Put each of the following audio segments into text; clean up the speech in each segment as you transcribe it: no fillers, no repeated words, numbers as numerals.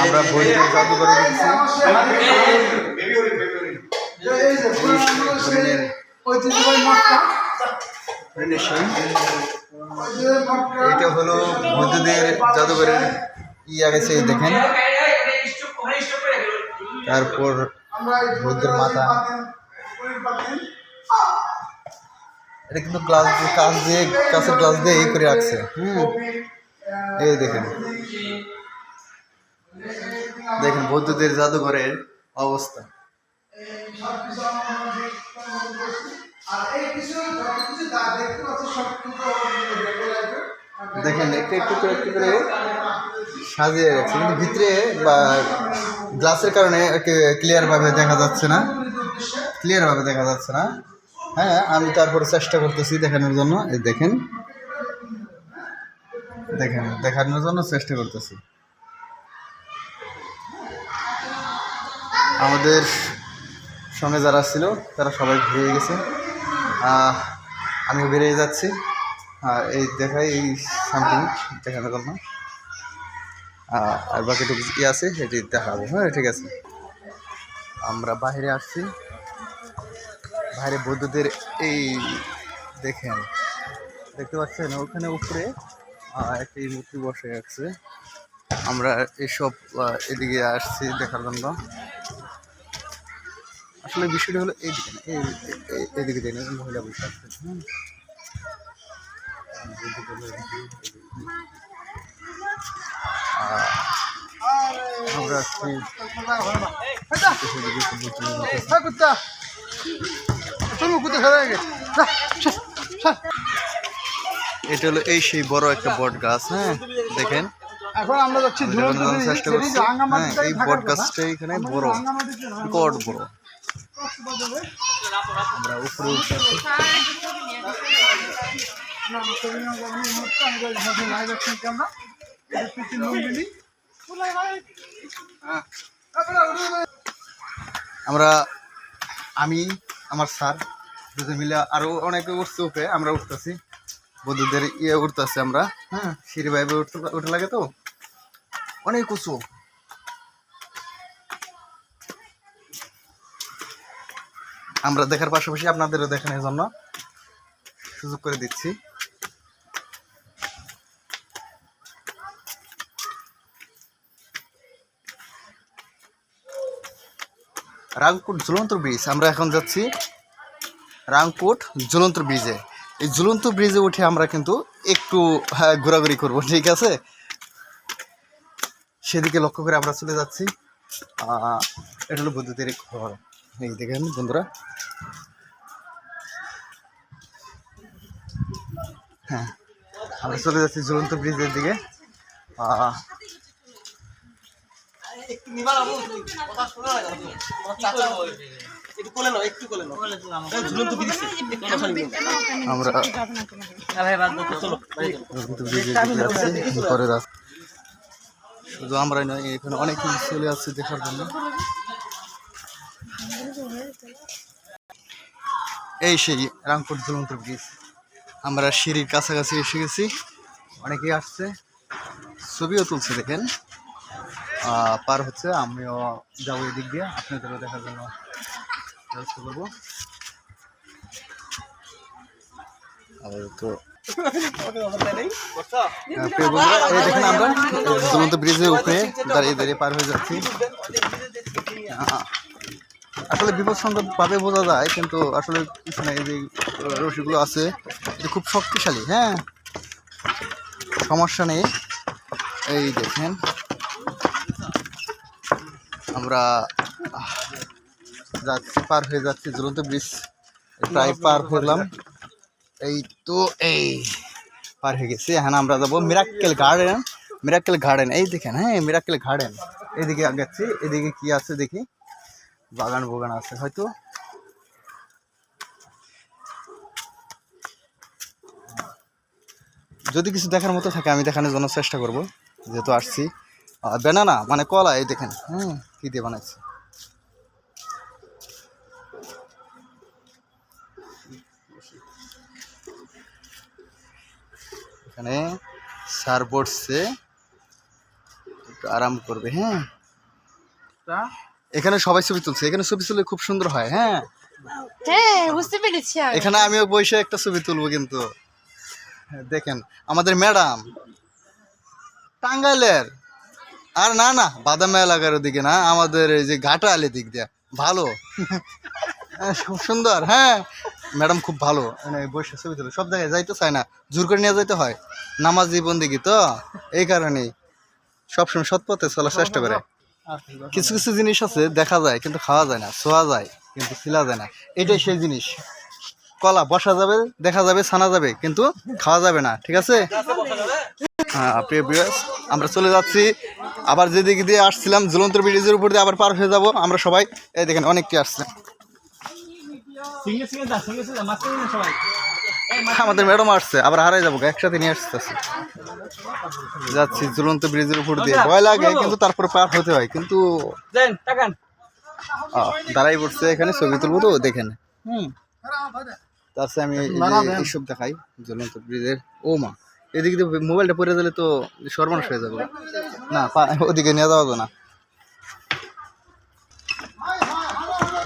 আমরা বৈদ্যুতিক জাদুঘরে গেছি। এইটা হলো বৈদ্যুতিক জাদুঘরের ইয়া গেছে, দেখেন। তারপর বুদ্ধের মাথা, এটা কিন্তু কাঁচের গ্লাস দিয়ে এই করে রাখছে। এই দেখেন দেখেন বৈদ্যুতিক জাদুঘরের অবস্থা। দেখেন একটু একটু করে সাজিয়ে রাখছে, কিন্তু ভিতরে বা গ্লাসের কারণে ক্লিয়ার ভাবে দেখা যাচ্ছে না। হ্যাঁ, আমি তারপরে চেষ্টা করতেছি দেখানোর জন্য। এই দেখেন দেখানোর জন্য চেষ্টা করতেছি। আমাদের সঙ্গে যারা ছিল তারা সবাই বেরিয়ে গেছে, আমিও বেরিয়ে যাচ্ছি। এই দেখাই এই সামথিং দেখানোর জন্য, আর বাকিটুকু কি আছে সেটি দেখাবো। হ্যাঁ, ঠিক আছে। আমরা বাইরে আসছি, বাইরে বৈদ্যুতের এই দেখেন, দেখতে পাচ্ছেন ওখানে উপরে একটি মূর্তি বসে আছে। আমরা এসব এদিকে আসছি দেখার জন্য। আসলে বিষয়টা হলো এইদিকে না, এদিকে দেখেন মহিলা বসে আছে। আমরা আসছি, এটা হলো এই সেই বড় একটা বট গাছ। হ্যাঁ, দেখেন এখন আমরা যাচ্ছি চেষ্টা করছি। হ্যাঁ, এই বট গাছটা এখানে বড়, বড় বড়। আমরা উপরে উঠে আসছি। আমি আমার স্যার দুজন মিলে আরো অনেকে উঠছে উপরে, আমরা উঠতেছি বন্ধুদের উঠতেছি আমরা। হ্যাঁ, সিঁড়ি বাইবে উঠে লাগে তো অনেক উঁচু। আমরা দেখার পাশাপাশি আপনাদেরও দেখানোর জন্য সুযোগ করে দিচ্ছি। রাংপুর ঝুলন্ত ব্রিজ, আমরা এখন যাচ্ছি রাংপুর ঝুলন্ত ব্রিজে। এই ঝুলন্ত ব্রিজে উঠে আমরা কিন্তু একটু ঘোরাঘুরি করব, ঠিক আছে? সেদিকে লক্ষ্য করে আমরা চলে যাচ্ছি। এটা হলো বৈদ্যুতিক ঘর, এই দেখেন বন্ধুরা। হ্যাঁ, আমরা চলে যাচ্ছি ঝুলন্ত ব্রিজের দিকে। শুধু আমরা নয়, এখানে অনেক কিছু চলে আসছে দেখার জন্য। এই সেই রাংপুর ঝুলন্ত ব্রিজ, আমরা সিঁড়ির কাছাকাছি এসে গেছি। অনেকেই আসছে, ছবিও তুলছে, দেখেন পার হচ্ছে। আমিও যাবো এই দিক দিয়ে, আপনাদেরও দেখার জন্য ব্যবস্থা করবো। তো দেখেন আমরা ঝুলন্ত ব্রিজের উপরে দাঁড়িয়ে দাঁড়িয়ে পার হয়ে যাচ্ছি। আসলে বিপদসংকুলভাবে বোঝা যায়, কিন্তু আসলে পিছনে এই যে রশিগুলো আছে এটা খুব শক্তিশালী। হ্যাঁ, সমস্যা নেই। এই দেখেন আমরা যাচ্ছি, পার হয়ে যাচ্ছি ঝুলন্ত ব্রিজ, প্রায় পার হলাম। এই তো এই পার হয়ে গেছি। এখন আমরা যাবো মিরাক্কেল গার্ডেন। এই দেখেন, হ্যাঁ, মিরাক্কেল গার্ডেন। এদিকে যাচ্ছি, এদিকে কি আছে দেখি, বাগান আছে হয়তো। যদি কিছু দেখার মতো থাকে আমি দেখানোর জন্য চেষ্টা করব, যেহেতু আসছি। বেনানা মানে কলা, এই দেখেন, কি দিয়ে বানাচ্ছি। এখানে সার পড়ছে, একটু আরাম করবে। হ্যাঁ, এখানে সবাই ছবি তুলছে, এখানে ছবি তুললে খুব সুন্দর হয়। হ্যাঁ হ্যাঁ, বুঝতে পেরেছি। এখানে আমিও বসে একটা ছবি তুলবো। কিন্তু দেখেন আমাদের ম্যাডাম টাঙ্গাইলের, আর না না বাদাম এলাকার ওদিকে না, আমাদের এই যে ঘাটালে দিক দিয়ে ভালো। খুব সুন্দর। হ্যাঁ ম্যাডাম খুব ভালো, মানে বসে ছবি তুলে সব জায়গায় যাইতে চায় না, জোর করে নিয়ে যাইতে হয়, নামাজ জীবন দিকে তো এই কারণেই সবসময় সৎ পথে চলার চেষ্টা করে। কিছু কিছু জিনিস আছে দেখা যায় কিন্তু খাওয়া যায় না, ছোঁয়া যায় কিন্তু খিলা যায় না, এটাই সেই জিনিস। কলা বসা যাবে, দেখা যাবে, ছানা যাবে, কিন্তু খাওয়া যাবে না। ঠিক আছে। হ্যাঁ প্রিয় ভিউয়ার্স, আমরা চলে যাচ্ছি আবার যেদিক দিয়ে আসছিলাম, ঝুলন্ত ব্রিজের উপর দিয়ে আবার পার হয়ে যাব আমরা সবাই। এই দেখেন অনেকটি আসছে। আমাদের ম্যাডাম আসছে, আবার হারাই যাবো, একসাথে নিয়ে আসতেছি। যাচ্ছি ঝুলন্ত ব্রিজের উপর দিয়ে, ভয় লাগে কিন্তু তারপরে পার হতে হয়। কিন্তু দাঁড়াই পড়ছে, এখানে ছবি তুলবো তো দেখেন। তারপরে আমি এইসব দেখাই ঝুলন্ত ব্রিজের। ও মা, এদিকে মোবাইলটা পড়ে গেলে তো সর্বনাশ হয়ে যাবে না, ওদিকে নিয়ে যাওয়া না।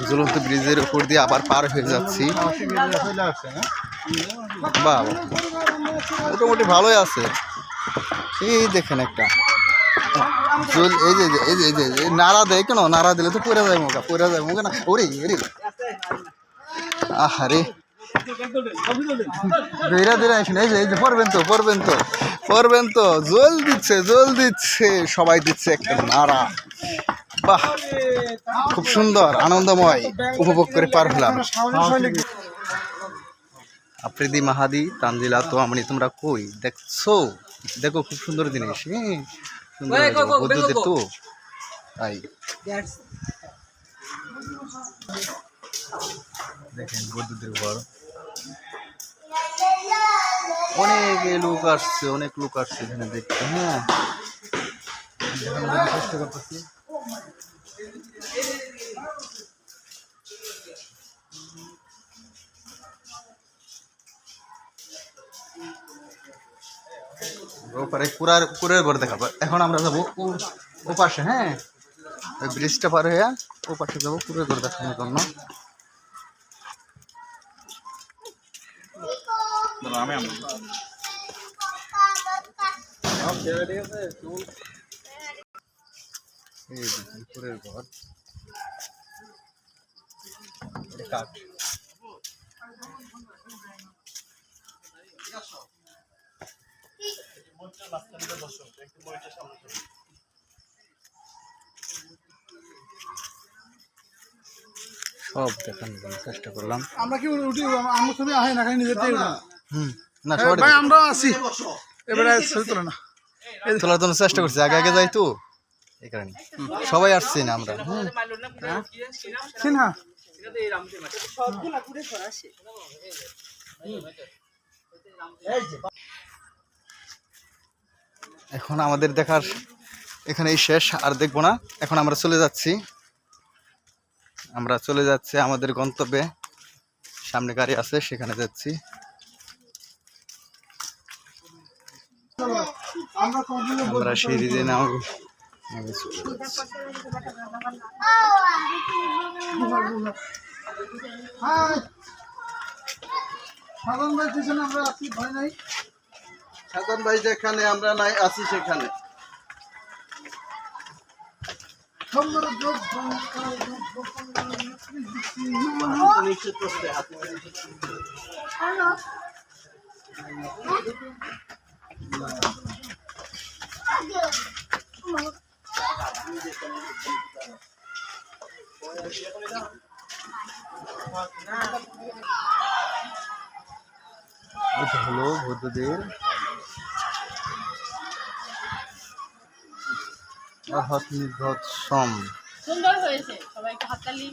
ঝুলন্ত ব্রিজের উপর দিয়ে আবার পার হয়ে যাচ্ছি। বাহ, মোটামুটি ভালোই আছে। এই দেখেন একটা এই যে এই যে নাড়া দেয়, কেন নাড়া দিলে তো পড়ে যায় মুখা, পড়ে যায় মুখে না। ওরে আহারে, ধীরে ধীরে আসেন। এই যে পড়বেন তো জল দিচ্ছে সবাই দিচ্ছে একটা নাড়া। বাহ, খুব সুন্দর, আনন্দময়, উপভোগ করে পার হলাম। আফ্রিদি মাহাদি তানজিলা তো আমি, তোমরা কই দেখছো? দেখো খুব সুন্দর জিনিস। বৌদ্ধদের তো তাই দেখেন বৌদ্ধদের ঘর। অনেক লোক আসছে এখানে দেখতে। হ্যাঁ চেষ্টা করতেছি। ওপারে কুড়ের ঘর দেখাবো। এখন আমরা যাবো ও পাশে। হ্যাঁ, ওই ব্রিজটা পার হয়ে ও পাশে যাবো কুড়ের ঘর দেখানোর জন্য। কুড়ের ঘর কাঠ। সব দেখানোর জন্য চেষ্টা করলাম। আমরা কি উঠি, আমার ছবি আহে না, খালি নিজের থেকে না সবাই ভাই আমরা আছি, এবারে ছবি তোলে না, তোলার জন্য চেষ্টা করছি, আগে আগে যাই তো এই কারণে সবাই আসছি না আমরা। সিনহা এখন আমাদের দেখার এখানেই শেষ, আর দেখবো না। এখন আমরা চলে যাচ্ছি আমাদের গন্তব্যে। সামনে গাড়ি আছে, সেখানে যাচ্ছি। আমরা সিঁড়ি দিয়ে নাও সাধারণ ভাই পিছনে আমরা আছি, ভয় নাই। সাধন ভাই যেখানে আমরা নাই আছি সেখানে। এটা হলো বৌদ্ধদের সুন্দর হয়েছে, সবাইকে হাততালি।